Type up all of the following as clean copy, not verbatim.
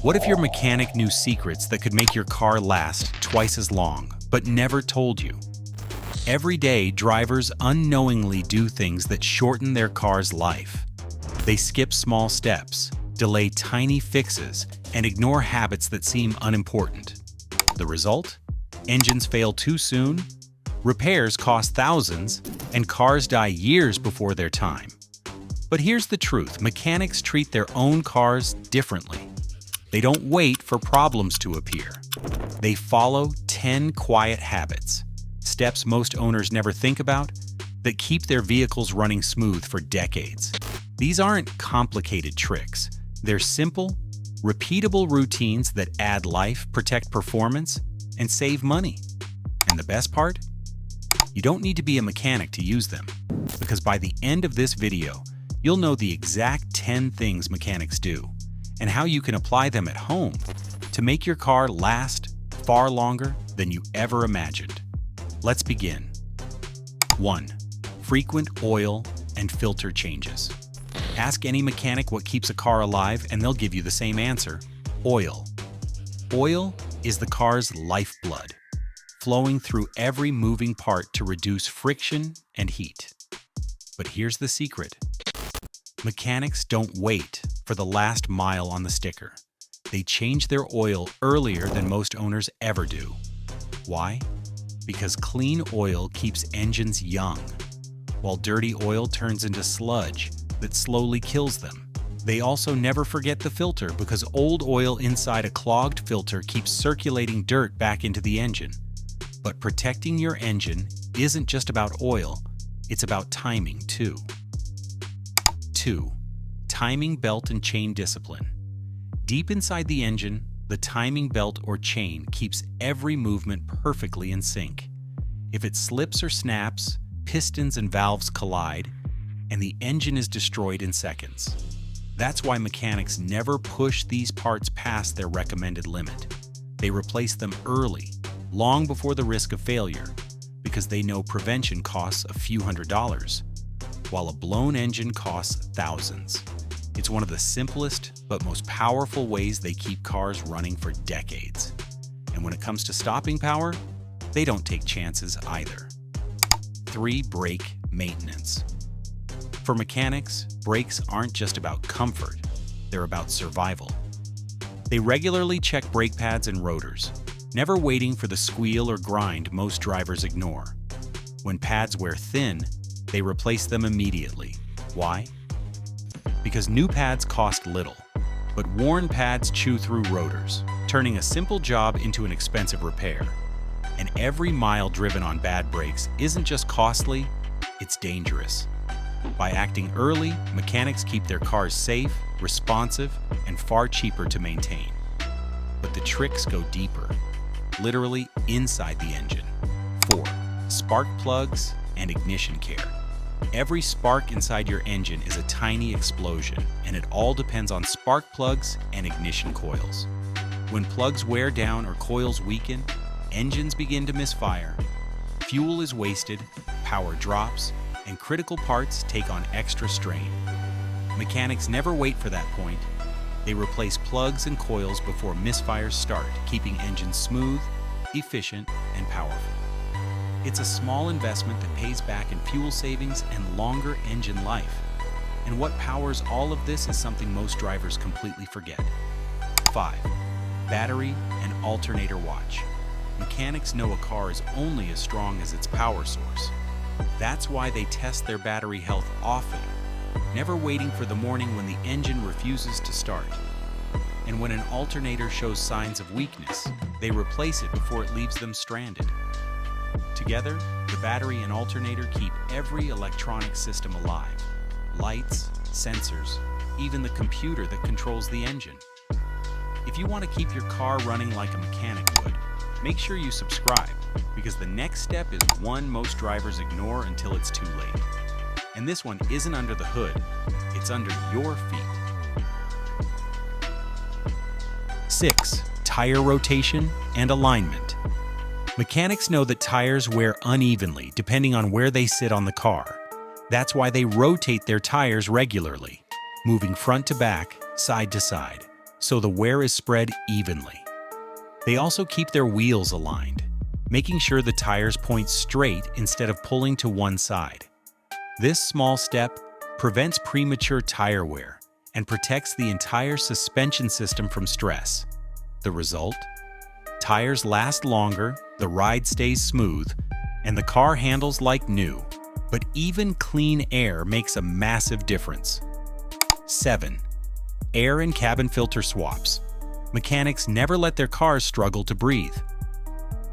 What if your mechanic knew secrets that could make your car last twice as long, but never told you? Every day, drivers unknowingly do things that shorten their car's life. They skip small steps, delay tiny fixes, and ignore habits that seem unimportant. The result? Engines fail too soon, repairs cost thousands, and cars die years before their time. But here's the truth: mechanics treat their own cars differently. They don't wait for problems to appear. They follow 10 quiet habits, steps most owners never think about, that keep their vehicles running smooth for decades. These aren't complicated tricks. They're simple, repeatable routines that add life, protect performance, and save money. And the best part? You don't need to be a mechanic to use them, because by the end of this video, you'll know the exact 10 things mechanics do and how you can apply them at home to make your car last far longer than you ever imagined. Let's begin. 1. Frequent oil and filter changes. Ask any mechanic what keeps a car alive and they'll give you the same answer: oil. Oil is the car's lifeblood, flowing through every moving part to reduce friction and heat. But here's the secret: mechanics don't wait for the last mile on the sticker. They change their oil earlier than most owners ever do. Why? Because clean oil keeps engines young, while dirty oil turns into sludge that slowly kills them. They also never forget the filter, because old oil inside a clogged filter keeps circulating dirt back into the engine. But protecting your engine isn't just about oil, it's about timing too. 2. Timing belt and chain discipline. Deep inside the engine, the timing belt or chain keeps every movement perfectly in sync. If it slips or snaps, pistons and valves collide, and the engine is destroyed in seconds. That's why mechanics never push these parts past their recommended limit. They replace them early, long before the risk of failure, because they know prevention costs a few $100s, while a blown engine costs thousands. It's one of the simplest but most powerful ways they keep cars running for decades. And when it comes to stopping power, they don't take chances either. 3. Brake maintenance. For mechanics, brakes aren't just about comfort, they're about survival. They regularly check brake pads and rotors, never waiting for the squeal or grind most drivers ignore. When pads wear thin, they replace them immediately. Why? Because new pads cost little, but worn pads chew through rotors, turning a simple job into an expensive repair. And every mile driven on bad brakes isn't just costly, it's dangerous. By acting early, mechanics keep their cars safe, responsive, and far cheaper to maintain. But the tricks go deeper, literally inside the engine. 4. Spark plugs and ignition care. Every spark inside your engine is a tiny explosion, and it all depends on spark plugs and ignition coils. When plugs wear down or coils weaken, engines begin to misfire, fuel is wasted, power drops, and critical parts take on extra strain. Mechanics never wait for that point. They replace plugs and coils before misfires start, keeping engines smooth, efficient, and powerful. It's a small investment that pays back in fuel savings and longer engine life. And what powers all of this is something most drivers completely forget. 5. Battery and alternator watch. Mechanics know a car is only as strong as its power source. That's why they test their battery health often, never waiting for the morning when the engine refuses to start. And when an alternator shows signs of weakness, they replace it before it leaves them stranded. Together, the battery and alternator keep every electronic system alive: lights, sensors, even the computer that controls the engine. If you want to keep your car running like a mechanic would, make sure you subscribe, because the next step is one most drivers ignore until it's too late. And this one isn't under the hood, it's under your feet. 6. Tire rotation and alignment. Mechanics know that tires wear unevenly depending on where they sit on the car. That's why they rotate their tires regularly, moving front to back, side to side, so the wear is spread evenly. They also keep their wheels aligned, making sure the tires point straight instead of pulling to one side. This small step prevents premature tire wear and protects the entire suspension system from stress. The result? Tires last longer, the ride stays smooth, and the car handles like new. But even clean air makes a massive difference. 7. Air and cabin filter swaps. Mechanics never let their cars struggle to breathe.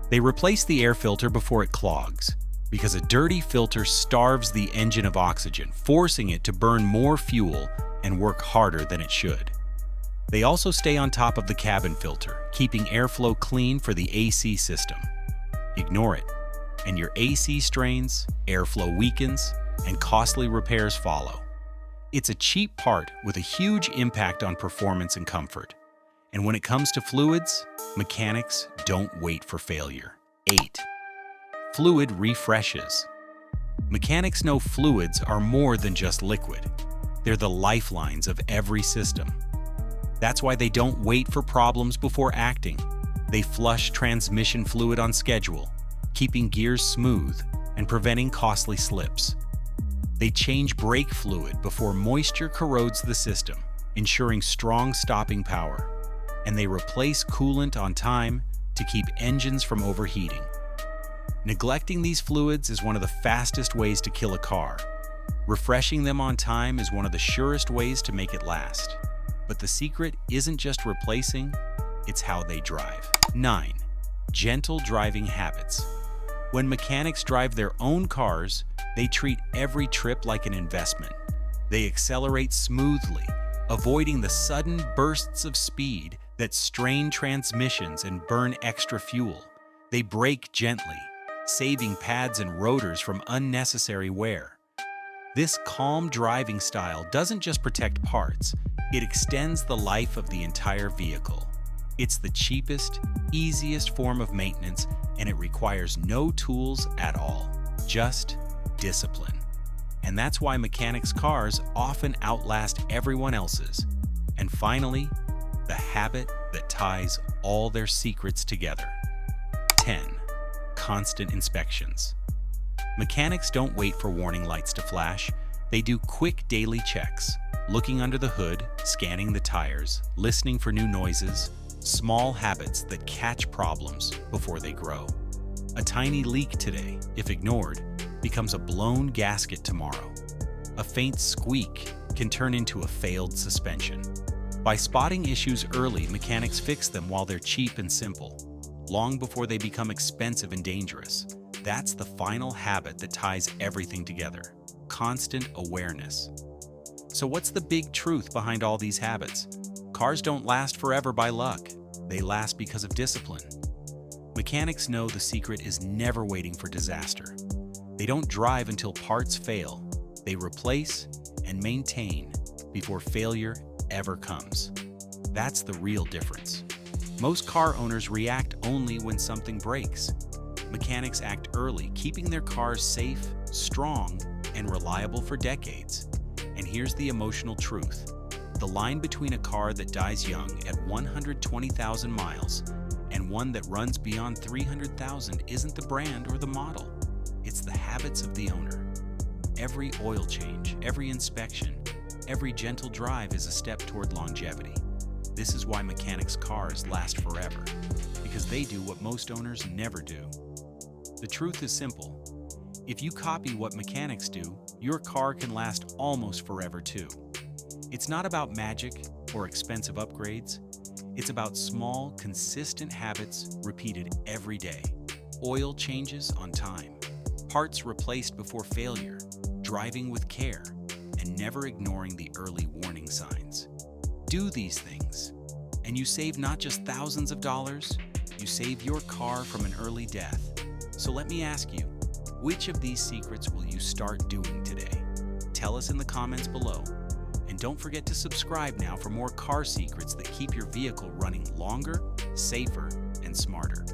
They replace the air filter before it clogs, because a dirty filter starves the engine of oxygen, forcing it to burn more fuel and work harder than it should. They also stay on top of the cabin filter, keeping airflow clean for the AC system. Ignore it, and your AC strains, airflow weakens, and costly repairs follow. It's a cheap part with a huge impact on performance and comfort. And when it comes to fluids, mechanics don't wait for failure. 8. Fluid refreshes. Mechanics know fluids are more than just liquid. They're the lifelines of every system. That's why they don't wait for problems before acting. They flush transmission fluid on schedule, keeping gears smooth and preventing costly slips. They change brake fluid before moisture corrodes the system, ensuring strong stopping power. And they replace coolant on time to keep engines from overheating. Neglecting these fluids is one of the fastest ways to kill a car. Refreshing them on time is one of the surest ways to make it last. But the secret isn't just replacing, it's how they drive. 9. Gentle driving habits. When mechanics drive their own cars, they treat every trip like an investment. They accelerate smoothly, avoiding the sudden bursts of speed that strain transmissions and burn extra fuel. They brake gently, saving pads and rotors from unnecessary wear. This calm driving style doesn't just protect parts, it extends the life of the entire vehicle. It's the cheapest, easiest form of maintenance, and it requires no tools at all, just discipline. And that's why mechanics' cars often outlast everyone else's. And finally, the habit that ties all their secrets together. 10. Constant inspections. Mechanics don't wait for warning lights to flash. They do quick daily checks, looking under the hood, scanning the tires, listening for new noises, small habits that catch problems before they grow. A tiny leak today, if ignored, becomes a blown gasket tomorrow. A faint squeak can turn into a failed suspension. By spotting issues early, mechanics fix them while they're cheap and simple, long before they become expensive and dangerous. That's the final habit that ties everything together: constant awareness. So what's the big truth behind all these habits? Cars don't last forever by luck. They last because of discipline. Mechanics know the secret is never waiting for disaster. They don't drive until parts fail. They replace and maintain before failure ever comes. That's the real difference. Most car owners react only when something breaks. Mechanics act early, keeping their cars safe, strong, and reliable for decades. And here's the emotional truth. The line between a car that dies young at 120,000 miles and one that runs beyond 300,000 isn't the brand or the model. It's the habits of the owner. Every oil change, every inspection, every gentle drive is a step toward longevity. This is why mechanics' cars last forever, because they do what most owners never do. The truth is simple. If you copy what mechanics do, your car can last almost forever too. It's not about magic or expensive upgrades. It's about small, consistent habits repeated every day. Oil changes on time, parts replaced before failure, driving with care, and never ignoring the early warning signs. Do these things, and you save not just thousands of dollars, you save your car from an early death. So let me ask you, which of these secrets will you start doing today? Tell us in the comments below. And don't forget to subscribe now for more car secrets that keep your vehicle running longer, safer, and smarter.